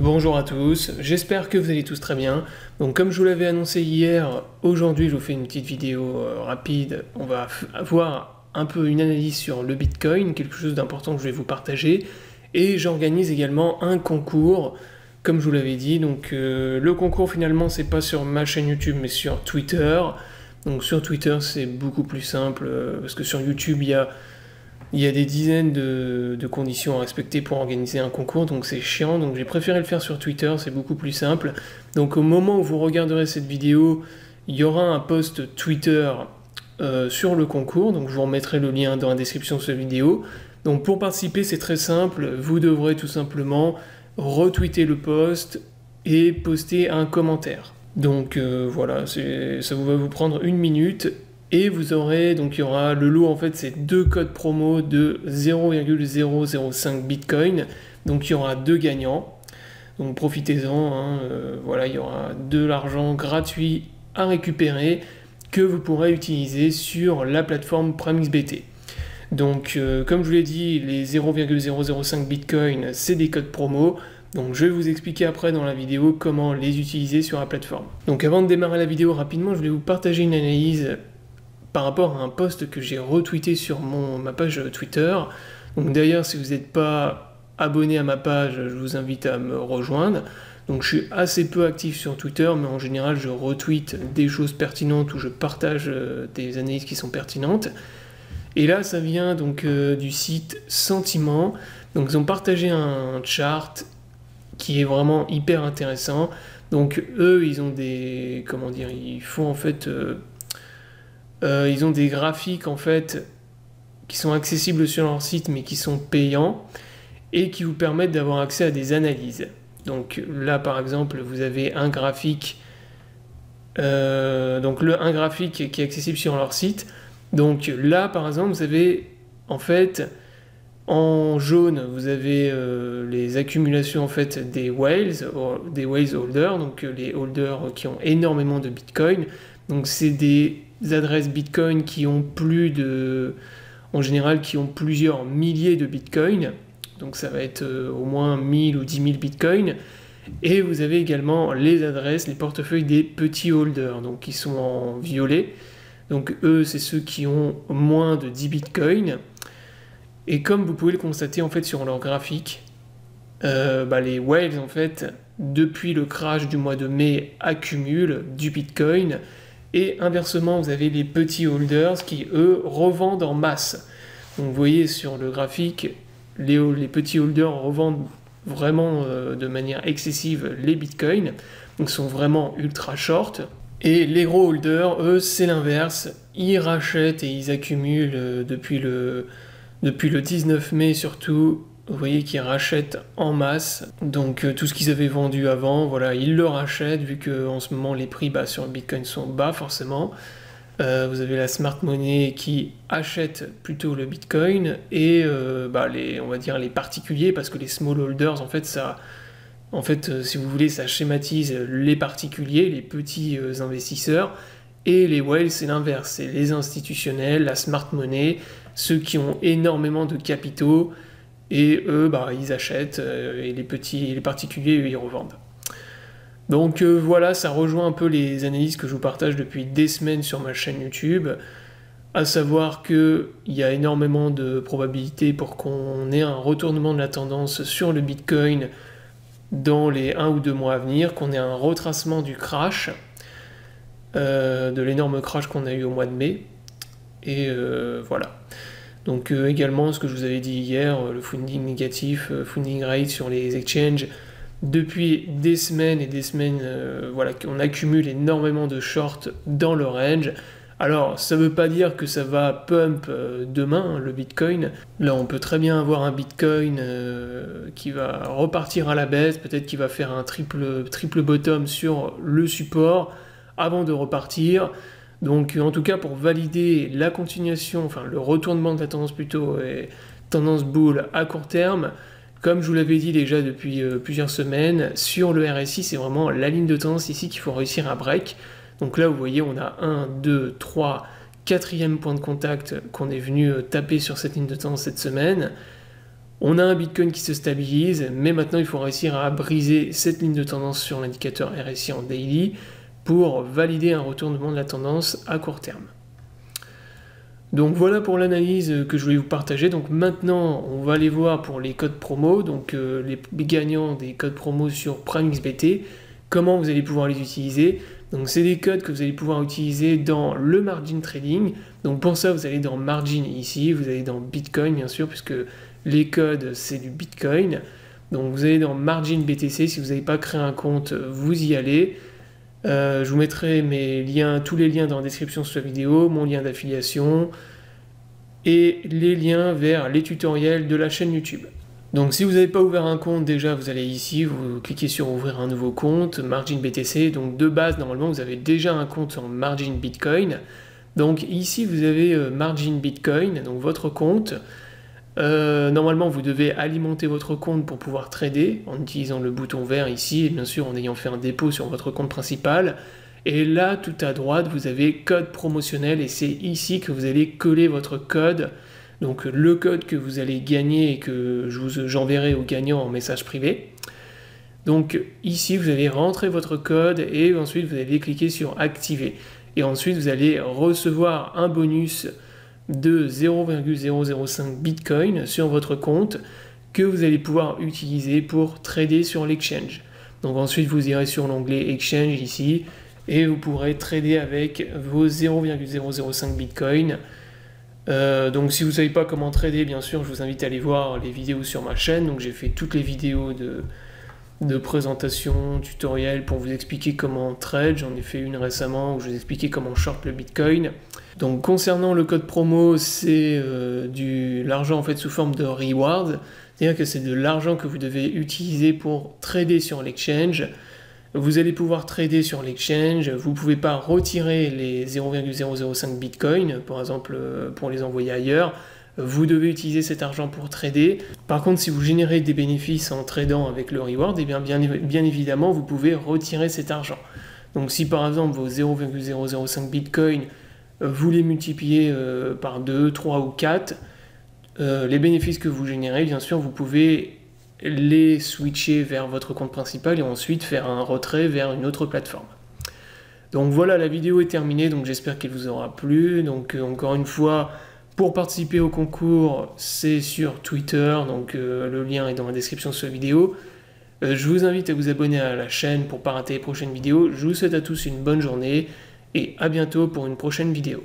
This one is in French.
Bonjour à tous, j'espère que vous allez tous très bien. Donc comme je vous l'avais annoncé hier, aujourd'hui je vous fais une petite vidéo rapide. On va avoir un peu une analyse sur le Bitcoin, quelque chose d'important que je vais vous partager. Et j'organise également un concours, comme je vous l'avais dit. Donc le concours finalement c'est pas sur ma chaîne YouTube mais sur Twitter. Donc sur Twitter c'est beaucoup plus simple parce que sur YouTube il y a des dizaines de conditions à respecter pour organiser un concours, donc c'est chiant, donc j'ai préféré le faire sur Twitter, c'est beaucoup plus simple. Donc au moment où vous regarderez cette vidéo, il y aura un post Twitter sur le concours, donc je vous remettrai le lien dans la description de cette vidéo. Donc pour participer, c'est très simple, vous devrez tout simplement retweeter le post et poster un commentaire. Donc voilà, ça va vous prendre 1 minute. Et vous aurez, donc il y aura le lot, en fait, c'est 2 codes promo de 0,005 Bitcoin. Donc il y aura 2 gagnants. Donc profitez-en, hein, voilà, il y aura de l'argent gratuit à récupérer que vous pourrez utiliser sur la plateforme PrimeXBT. Donc comme je vous l'ai dit, les 0,005 Bitcoin, c'est des codes promo. Donc je vais vous expliquer après dans la vidéo comment les utiliser sur la plateforme. Donc avant de démarrer la vidéo rapidement, je voulais vous partager une analyse par rapport à un post que j'ai retweeté sur ma page Twitter. Donc d'ailleurs, si vous n'êtes pas abonné à ma page, je vous invite à me rejoindre. Donc je suis assez peu actif sur Twitter, mais en général, je retweete des choses pertinentes ou je partage des analyses qui sont pertinentes. Et là, ça vient donc du site Sentiment. Donc ils ont partagé un chart qui est vraiment hyper intéressant. Donc eux, ils ont des... comment dire, ils font en fait... ils ont des graphiques en fait qui sont accessibles sur leur site mais qui sont payants et qui vous permettent d'avoir accès à des analyses. Donc là par exemple vous avez un graphique, un graphique qui est accessible sur leur site. Donc là par exemple vous avez en fait en jaune vous avez les accumulations en fait des whales holders, donc les holders qui ont énormément de Bitcoin. Donc c'est des adresses Bitcoin qui ont en général qui ont plusieurs milliers de Bitcoin, donc ça va être au moins 1000 ou 10 000 Bitcoin, et vous avez également les adresses, les portefeuilles des petits holders, donc qui sont en violet, donc eux c'est ceux qui ont moins de 10 Bitcoin, et comme vous pouvez le constater en fait sur leur graphique, les whales en fait, depuis le crash du mois de mai, accumulent du Bitcoin. Et inversement, vous avez les petits holders qui, eux, revendent en masse. Donc vous voyez sur le graphique, les petits holders revendent vraiment de manière excessive les bitcoins, donc sont vraiment ultra short. Et les gros holders, eux, c'est l'inverse. Ils rachètent et ils accumulent depuis le 19 mai surtout. Vous voyez qu'ils rachètent en masse, donc tout ce qu'ils avaient vendu avant, voilà, ils le rachètent, vu qu'en ce moment les prix sur le Bitcoin sont bas forcément. Vous avez la smart money qui achète plutôt le Bitcoin, et on va dire les particuliers, parce que les small holders, si vous voulez, ça schématise les particuliers, les petits investisseurs, et les whales, c'est l'inverse, c'est les institutionnels, la smart money, ceux qui ont énormément de capitaux. Et eux, ils achètent, et les particuliers, eux, ils revendent. Donc voilà, ça rejoint un peu les analyses que je vous partage depuis des semaines sur ma chaîne YouTube, à savoir qu'il y a énormément de probabilités pour qu'on ait un retournement de la tendance sur le Bitcoin dans les 1 ou 2 mois à venir, qu'on ait un retracement du crash, de l'énorme crash qu'on a eu au mois de mai, et voilà. Donc également, ce que je vous avais dit hier, le funding négatif, funding rate sur les exchanges, depuis des semaines et des semaines, qu'on accumule énormément de shorts dans le range. Alors, ça ne veut pas dire que ça va pump demain, le Bitcoin. Là, on peut très bien avoir un Bitcoin qui va repartir à la baisse, peut-être qu'il va faire un triple bottom sur le support avant de repartir. Donc en tout cas pour valider la continuation, enfin le retournement de la tendance plutôt, et tendance bull à court terme, comme je vous l'avais dit déjà depuis plusieurs semaines, sur le RSI c'est vraiment la ligne de tendance ici qu'il faut réussir à break. Donc là vous voyez on a 1, 2, 3, 4e point de contact qu'on est venu taper sur cette ligne de tendance cette semaine. On a un Bitcoin qui se stabilise, mais maintenant il faut réussir à briser cette ligne de tendance sur l'indicateur RSI en daily pour valider un retournement de la tendance à court terme. Donc voilà pour l'analyse que je voulais vous partager. Donc maintenant, on va aller voir pour les codes promo, donc les gagnants des codes promo sur PrimeXBT, comment vous allez pouvoir les utiliser. Donc c'est des codes que vous allez pouvoir utiliser dans le margin trading. Donc pour ça, vous allez dans margin ici, vous allez dans Bitcoin bien sûr, puisque les codes c'est du Bitcoin. Donc vous allez dans margin BTC, si vous n'avez pas créé un compte, vous y allez. Je vous mettrai tous les liens dans la description sous la vidéo, mon lien d'affiliation et les liens vers les tutoriels de la chaîne YouTube. Donc si vous n'avez pas ouvert un compte déjà, vous allez ici, vous cliquez sur ouvrir un nouveau compte, Margin BTC, donc de base normalement vous avez déjà un compte en Margin Bitcoin. Donc ici vous avez Margin Bitcoin, donc votre compte. Normalement vous devez alimenter votre compte pour pouvoir trader en utilisant le bouton vert ici et bien sûr en ayant fait un dépôt sur votre compte principal. Et là tout à droite vous avez code promotionnel et c'est ici que vous allez coller votre code. Donc le code que vous allez gagner et que j'enverrai aux gagnants en message privé. Donc ici vous allez rentrer votre code et ensuite vous allez cliquer sur activer. Et ensuite vous allez recevoir un bonus de 0,005 Bitcoin sur votre compte que vous allez pouvoir utiliser pour trader sur l'exchange. Donc ensuite vous irez sur l'onglet Exchange ici et vous pourrez trader avec vos 0,005 Bitcoin. Donc si vous ne savez pas comment trader, bien sûr, je vous invite à aller voir les vidéos sur ma chaîne. Donc j'ai fait toutes les vidéos de présentation, tutoriel pour vous expliquer comment trade. J'en ai fait une récemment où je vous expliquais comment short le Bitcoin. Donc concernant le code promo, c'est l'argent en fait sous forme de reward. C'est-à-dire que c'est de l'argent que vous devez utiliser pour trader sur l'exchange. Vous allez pouvoir trader sur l'exchange, vous ne pouvez pas retirer les 0,005 Bitcoin, par exemple pour les envoyer ailleurs. Vous devez utiliser cet argent pour trader. Par contre, si vous générez des bénéfices en tradant avec le reward, eh bien évidemment, vous pouvez retirer cet argent. Donc si par exemple vos 0,005 Bitcoin, vous les multipliez par 2, 3 ou 4, les bénéfices que vous générez, bien sûr, vous pouvez les switcher vers votre compte principal et ensuite faire un retrait vers une autre plateforme. Donc voilà, la vidéo est terminée, donc j'espère qu'elle vous aura plu. Donc encore une fois, pour participer au concours, c'est sur Twitter, donc le lien est dans la description de la vidéo. Je vous invite à vous abonner à la chaîne pour ne pas rater les prochaines vidéos. Je vous souhaite à tous une bonne journée et à bientôt pour une prochaine vidéo.